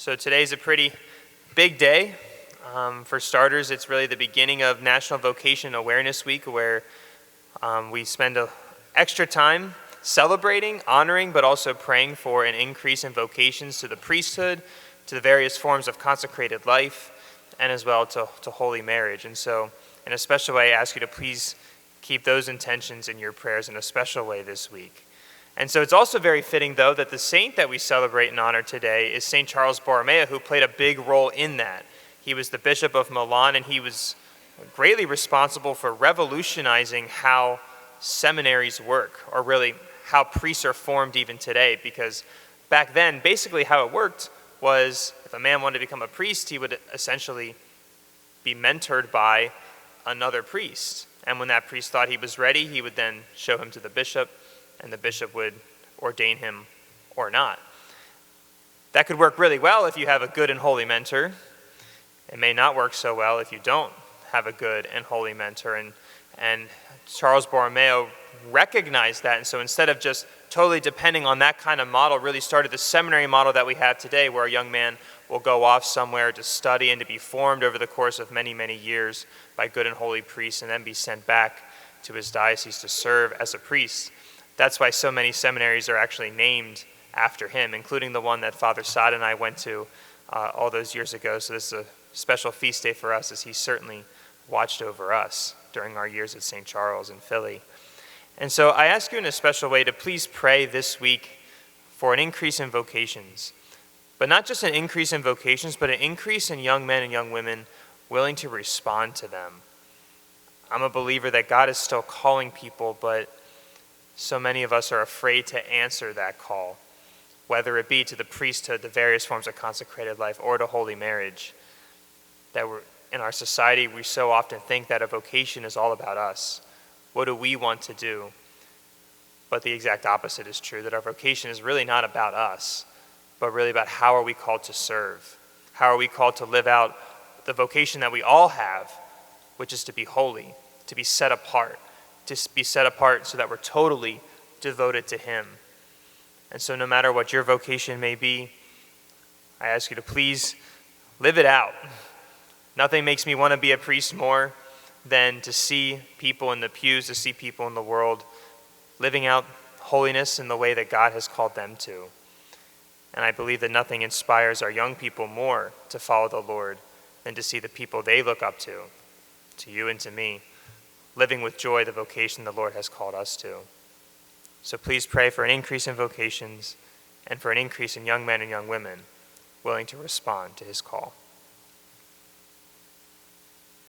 So today's a pretty big day. For starters, it's really the beginning of National Vocation Awareness Week, where we spend extra time celebrating, honoring, but also praying for an increase in vocations to the priesthood, to the various forms of consecrated life, and as well to holy marriage. And so, in a special way, I ask you to please keep those intentions in your prayers in a special way this week. And so it's also very fitting, though, that the saint that we celebrate and honor today is St. Charles Borromeo, who played a big role in that. He was the Bishop of Milan, and he was greatly responsible for revolutionizing how seminaries work, or really how priests are formed even today. Because back then, basically how it worked was if a man wanted to become a priest, he would essentially be mentored by another priest. And when that priest thought he was ready, he would then show him to the bishop, and the bishop would ordain him or not. That could work really well if you have a good and holy mentor. It may not work so well if you don't have a good and holy mentor. And Charles Borromeo recognized that, and so instead of just totally depending on that kind of model, really started the seminary model that we have today, where a young man will go off somewhere to study and to be formed over the course of many, many years by good and holy priests, and then be sent back to his diocese to serve as a priest. That's why so many seminaries are actually named after him, including the one that Father Sod and I went to all those years ago. So this is a special feast day for us, as he certainly watched over us during our years at St. Charles in Philly. And so I ask you in a special way to please pray this week for an increase in vocations. But not just an increase in vocations, but an increase in young men and young women willing to respond to them. I'm a believer that God is still calling people, but so many of us are afraid to answer that call, whether it be to the priesthood, the various forms of consecrated life, or to holy marriage. That in our society, we so often think that a vocation is all about us. What do we want to do? But the exact opposite is true, that our vocation is really not about us, but really about how are we called to serve? How are we called to live out the vocation that we all have, which is to be holy, to be set apart so that we're totally devoted to Him. And so no matter what your vocation may be, I ask you to please live it out. Nothing makes me want to be a priest more than to see people in the pews, to see people in the world living out holiness in the way that God has called them to. And I believe that nothing inspires our young people more to follow the Lord than to see the people they look up to you and to me, living with joy the vocation the Lord has called us to. So please pray for an increase in vocations and for an increase in young men and young women willing to respond to His call.